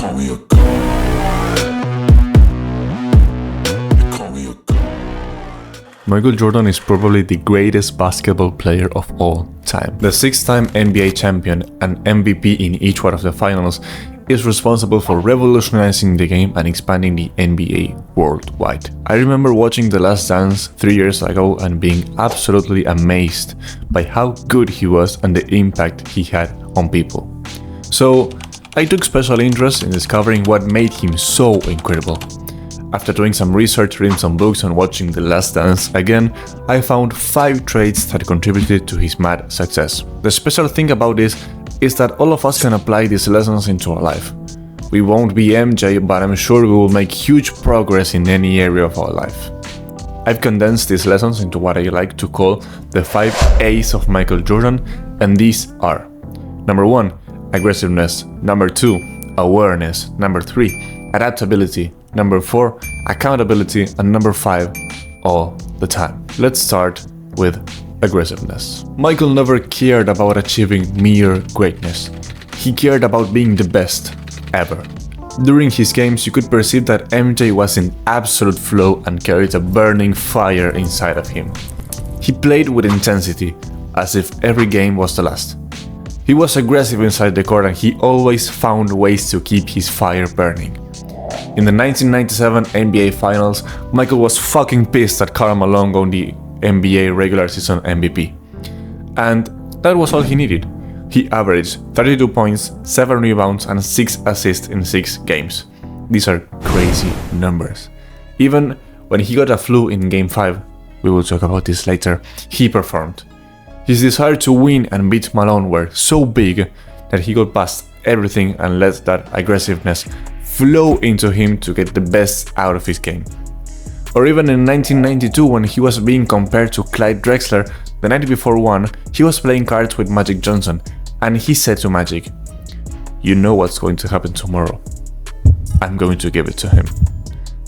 call me a god. They call me a god. Michael Jordan is probably the greatest basketball player of all time. The 6-time NBA champion and MVP in each one of the finals is responsible for revolutionizing the game and expanding the NBA worldwide. I remember watching The Last Dance 3 years ago and being absolutely amazed by how good he was and the impact he had on people. So I took special interest in discovering what made him so incredible. After doing some research, reading some books and watching The Last Dance again, I found 5 traits that contributed to his mad success. The special thing about this is that all of us can apply these lessons into our life. We won't be MJ, but I'm sure we will make huge progress in any area of our life. I've condensed these lessons into what I like to call the 5 A's of Michael Jordan, and these are: number 1, aggressiveness; number 2, awareness; number 3, adaptability; number 4, accountability; and number 5, all the time. Let's start with aggressiveness. Michael never cared about achieving mere greatness. He cared about being the best ever. During his games, you could perceive that MJ was in absolute flow and carried a burning fire inside of him. He played with intensity, as if every game was the last. He was aggressive inside the court and he always found ways to keep his fire burning. In the 1997 NBA Finals, Michael was fucking pissed that Karl Malone won the NBA regular season MVP. And that was all he needed. He averaged 32 points, 7 rebounds, and 6 assists in 6 games. These are crazy numbers. Even when he got a flu in Game 5, we will talk about this later, he performed. His desire to win and beat Malone were so big that he got past everything and let that aggressiveness flow into him to get the best out of his game. Or even in 1992, when he was being compared to Clyde Drexler, the night before one, he was playing cards with Magic Johnson, and he said to Magic, "You know what's going to happen tomorrow. I'm going to give it to him."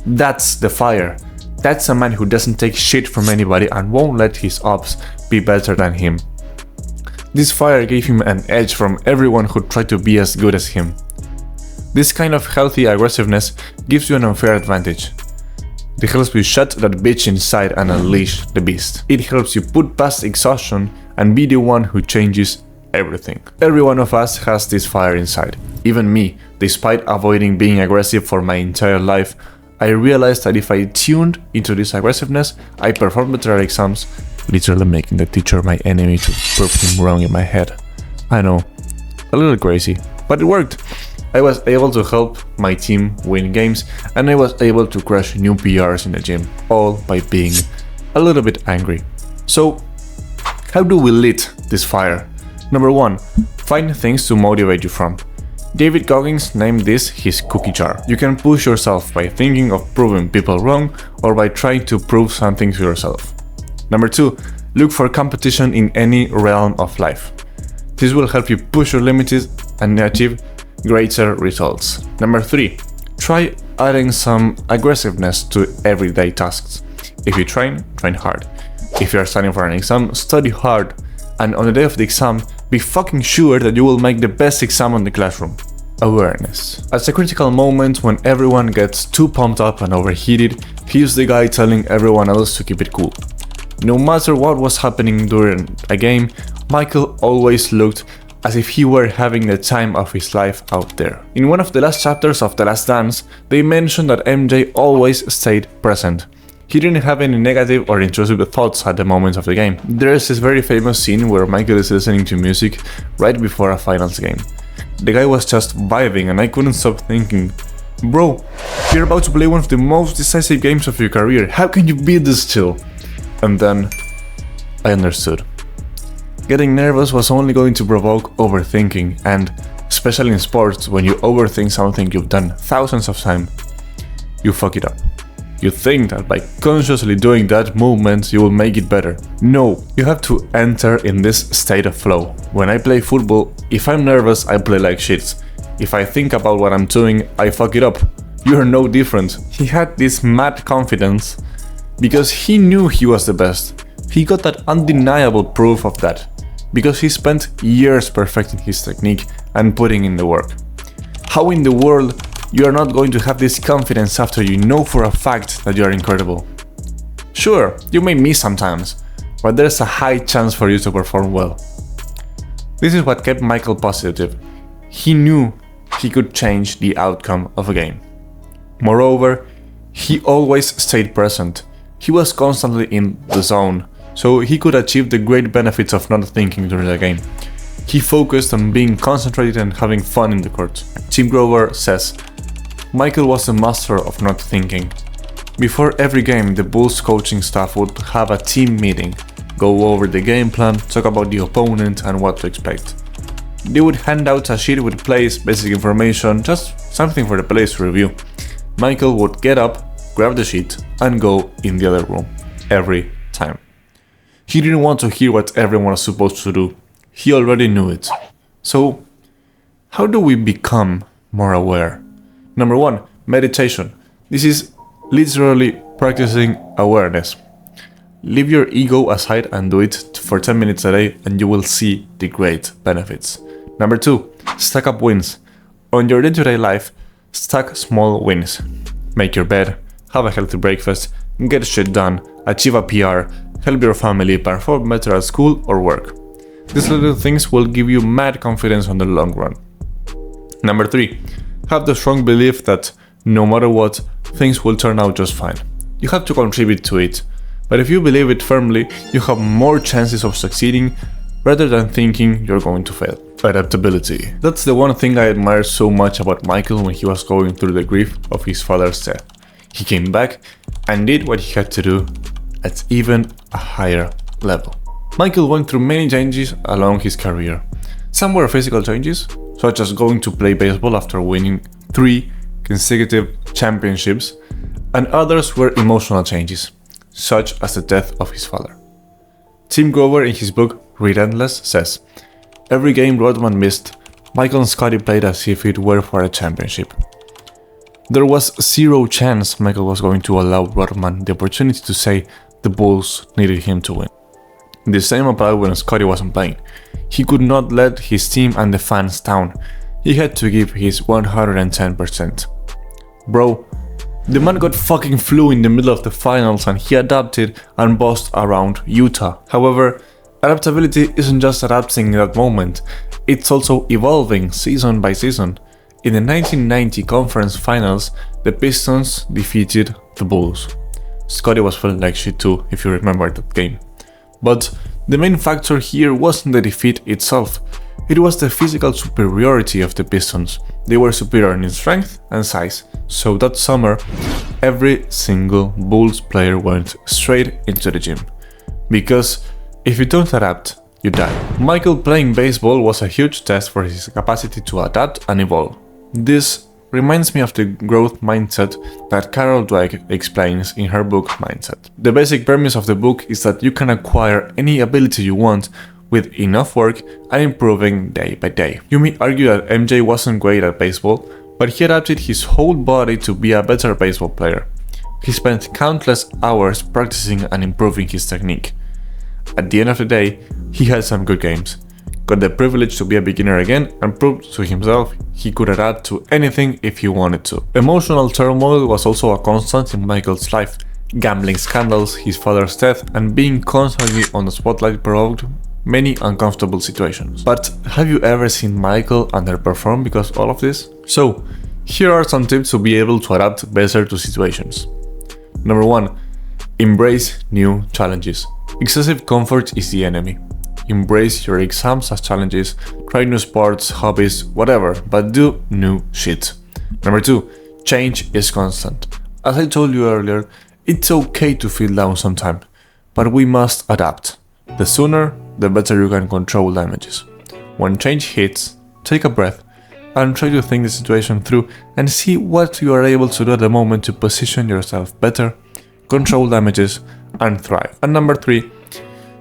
That's the fire. That's a man who doesn't take shit from anybody and won't let his ops be better than him. This fire gave him an edge from everyone who tried to be as good as him. This kind of healthy aggressiveness gives you an unfair advantage. It helps you shut that bitch inside and unleash the beast. It helps you put past exhaustion and be the one who changes everything. Every one of us has this fire inside. Even me, despite avoiding being aggressive for my entire life, I realized that if I tuned into this aggressiveness, I performed better at exams, literally making the teacher my enemy to prove him wrong in my head. I know, a little crazy, but it worked. I was able to help my team win games, and I was able to crush new PRs in the gym, all by being a little bit angry. So, how do we lit this fire? Number 1, find things to motivate you from. David Goggins named this his cookie jar. You can push yourself by thinking of proving people wrong or by trying to prove something to yourself. Number 2, look for competition in any realm of life. This will help you push your limits and achieve greater results. Number 3, try adding some aggressiveness to everyday tasks. If you train hard. If you are studying for an exam, study hard. And on the day of the exam, be fucking sure that you will make the best exam in the classroom. Awareness. At a critical moment when everyone gets too pumped up and overheated, he's the guy telling everyone else to keep it cool. No matter what was happening during a game, Michael always looked as if he were having the time of his life out there. In one of the last chapters of The Last Dance, they mentioned that MJ always stayed present. He didn't have any negative or intrusive thoughts at the moments of the game. There is this very famous scene where Michael is listening to music right before a finals game. The guy was just vibing and I couldn't stop thinking, bro, you're about to play one of the most decisive games of your career, how can you be this chill? And then I understood. Getting nervous was only going to provoke overthinking, and especially in sports, when you overthink something you've done thousands of times, you fuck it up. You think that by consciously doing that movement you will make it better. No, you have to enter in this state of flow. When I play football, if I'm nervous, I play like shit. If I think about what I'm doing, I fuck it up. You're no different. He had this mad confidence because he knew he was the best. He got that undeniable proof of that, because he spent years perfecting his technique and putting in the work. How in the world You are not going to have this confidence after you know for a fact that you are incredible. Sure, you may miss sometimes, but there's a high chance for you to perform well. This is what kept Michael positive. He knew he could change the outcome of a game. Moreover, he always stayed present. He was constantly in the zone, so he could achieve the great benefits of not thinking during the game. He focused on being concentrated and having fun in the court. Tim Grover says, Michael was a master of not thinking. Before every game, the Bulls coaching staff would have a team meeting, go over the game plan, talk about the opponent and what to expect. They would hand out a sheet with plays, basic information, just something for the players to review. Michael would get up, grab the sheet, and go in the other room, every time. He didn't want to hear what everyone was supposed to do. He already knew it. So, how do we become more aware? Number 1, meditation. This is literally practicing awareness. Leave your ego aside and do it for 10 minutes a day and you will see the great benefits. Number 2, stack up wins. On your day-to-day life, stack small wins. Make your bed, have a healthy breakfast, get shit done, achieve a PR, help your family perform better at school or work. These little things will give you mad confidence on the long run. Number 3, have the strong belief that no matter what, things will turn out just fine. You have to contribute to it, but if you believe it firmly, you have more chances of succeeding rather than thinking you're going to fail. Adaptability. That's the one thing I admire so much about Michael when he was going through the grief of his father's death. He came back and did what he had to do at even a higher level. Michael went through many changes along his career. Some were physical changes, such as going to play baseball after winning 3 consecutive championships, and others were emotional changes, such as the death of his father. Tim Grover in his book Relentless says, every game Rodman missed, Michael and Scottie played as if it were for a championship. There was 0 chance Michael was going to allow Rodman the opportunity to say the Bulls needed him to win. The same applied when Scottie wasn't playing. He could not let his team and the fans down. He had to give his 110%. Bro, the man got fucking flu in the middle of the finals and he adapted and bossed around Utah. However, adaptability isn't just adapting in that moment, it's also evolving season by season. In the 1990 conference finals, the Pistons defeated the Bulls. Scottie was feeling like shit too, if you remember that game. But the main factor here wasn't the defeat itself, it was the physical superiority of the Pistons. They were superior in strength and size, so that summer, every single Bulls player went straight into the gym. Because if you don't adapt, you die. Michael playing baseball was a huge test for his capacity to adapt and evolve. This reminds me of the growth mindset that Carol Dweck explains in her book Mindset. The basic premise of the book is that you can acquire any ability you want with enough work and improving day by day. You may argue that MJ wasn't great at baseball, but he adapted his whole body to be a better baseball player. He spent countless hours practicing and improving his technique. At the end of the day, he had some good games, got the privilege to be a beginner again and proved to himself he could adapt to anything if he wanted to. Emotional turmoil was also a constant in Michael's life. Gambling scandals, his father's death, and being constantly on the spotlight provoked many uncomfortable situations. But have you ever seen Michael underperform because of all of this? So, here are some tips to be able to adapt better to situations. Number 1. Embrace new challenges. Excessive comfort is the enemy. Embrace your exams as challenges, try new sports, hobbies, whatever, but do new shit. Number 2. Change is constant. As I told you earlier, it's okay to feel down sometimes, but we must adapt. The sooner, the better you can control damages. When change hits, take a breath and try to think the situation through and see what you are able to do at the moment to position yourself better, control damages, and thrive. And number 3,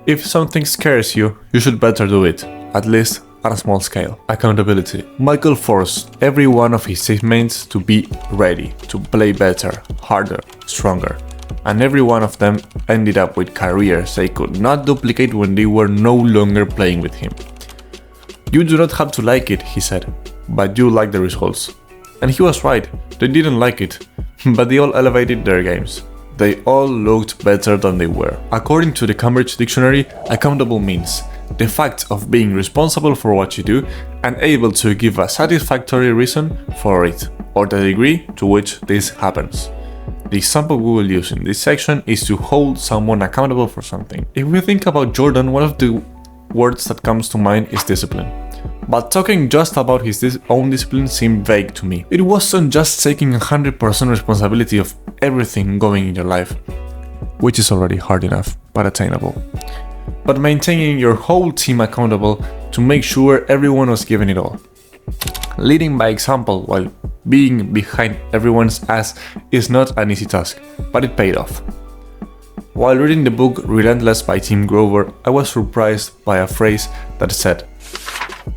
if something scares you, you should better do it, at least at a small scale. Accountability. Michael forced every one of his teammates to be ready, to play better, harder, stronger. And every one of them ended up with careers they could not duplicate when they were no longer playing with him. You do not have to like it, he said, but you like the results. And he was right, they didn't like it, but they all elevated their games. They all looked better than they were. According to the Cambridge Dictionary, accountable means the fact of being responsible for what you do and able to give a satisfactory reason for it, or the degree to which this happens. The example we will use in this section is to hold someone accountable for something. If we think about Jordan, one of the words that comes to mind is discipline. But talking just about his own discipline seemed vague to me. It wasn't just taking 100% responsibility of everything going in your life, which is already hard enough, but attainable, but maintaining your whole team accountable to make sure everyone was giving it all. Leading by example while being behind everyone's ass is not an easy task, but it paid off. While reading the book Relentless by Tim Grover, I was surprised by a phrase that said,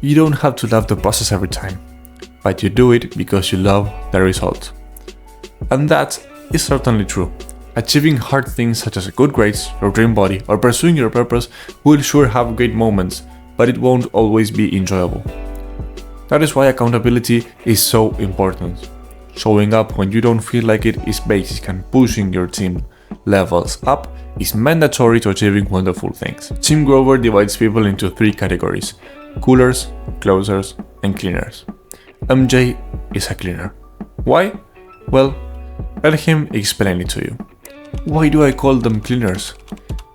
"You don't have to love the process every time, but you do it because you love the result." And that is certainly true. Achieving hard things such as good grades, your dream body, or pursuing your purpose will sure have great moments, but it won't always be enjoyable. That is why accountability is so important. Showing up when you don't feel like it is basic, and pushing your team levels up is mandatory to achieving wonderful things. Tim Grover divides people into 3 categories: coolers, closers, and cleaners. MJ is a cleaner. Why? Well, let him explain it to you. Why do I call them cleaners?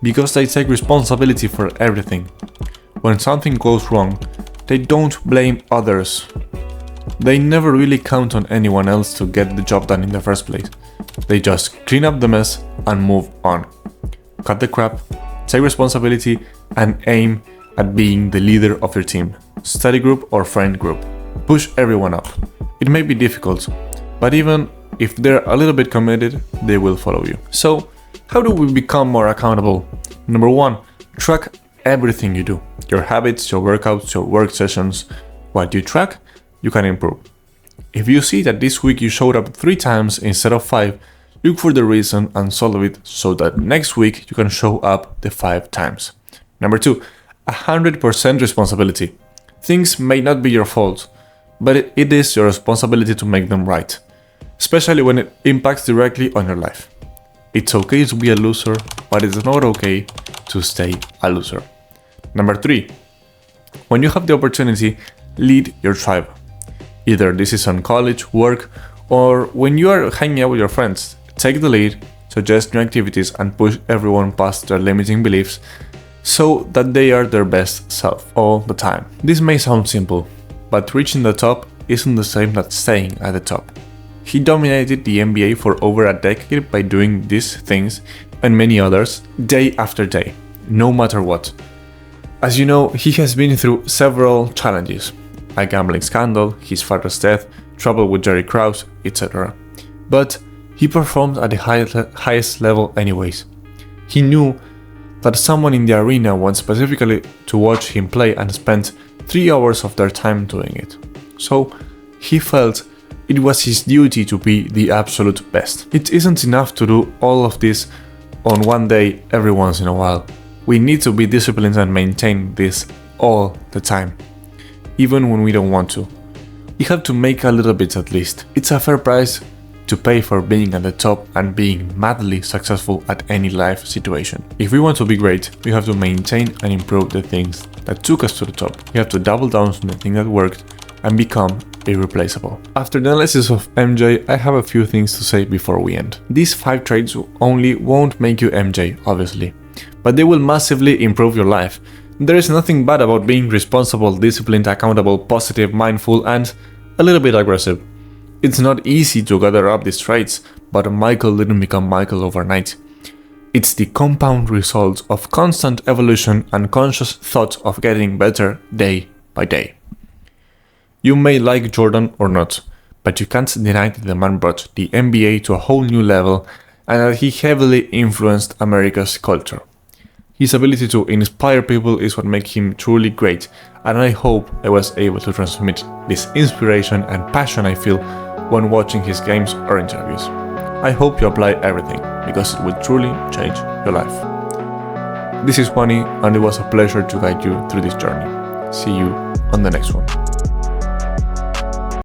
Because they take responsibility for everything. When something goes wrong, they don't blame others. They never really count on anyone else to get the job done in the first place. They just clean up the mess and move on. Cut the crap, take responsibility, and aim at being the leader of your team, study group or friend group. Push everyone up. It may be difficult, but even if they're a little bit committed, they will follow you. So, how do we become more accountable? Number 1, track everything you do. Your habits, your workouts, your work sessions. What you track, you can improve. If you see that this week you showed up 3 times instead of 5, look for the reason and solve it so that next week you can show up the 5 times. Number 2, 100% responsibility. Things may not be your fault, but it is your responsibility to make them right, especially when it impacts directly on your life. It's okay to be a loser, but it's not okay to stay a loser. Number 3, when you have the opportunity, lead your tribe. Either this is on college, work, or when you are hanging out with your friends. Take the lead, suggest new activities, and push everyone past their limiting beliefs so that they are their best self all the time. This may sound simple, but reaching the top isn't the same as staying at the top. He dominated the NBA for over a decade by doing these things and many others day after day, no matter what. As you know, he has been through several challenges: a gambling scandal, his father's death, trouble with Jerry Krause, etc. But he performed at the highest level anyways. He knew that someone in the arena wants specifically to watch him play and spent 3 hours of their time doing it. So he felt it was his duty to be the absolute best. It isn't enough to do all of this on one day every once in a while. We need to be disciplined and maintain this all the time, even when we don't want to. We have to make a little bit at least. It's a fair price to pay for being at the top and being madly successful at any life situation. If we want to be great, we have to maintain and improve the things that took us to the top. We have to double down on the thing that worked and become irreplaceable. After the analysis of MJ, I have a few things to say before we end. These 5 traits only won't make you MJ, obviously, but they will massively improve your life. There is nothing bad about being responsible, disciplined, accountable, positive, mindful, and a little bit aggressive. It's not easy to gather up these traits, but Michael didn't become Michael overnight. It's the compound result of constant evolution and conscious thought of getting better day by day. You may like Jordan or not, but you can't deny that the man brought the NBA to a whole new level and that he heavily influenced America's culture. His ability to inspire people is what makes him truly great, and I hope I was able to transmit this inspiration and passion I feel when watching his games or interviews. I hope you apply everything, because it will truly change your life. This is Juani, and it was a pleasure to guide you through this journey. See you on the next one.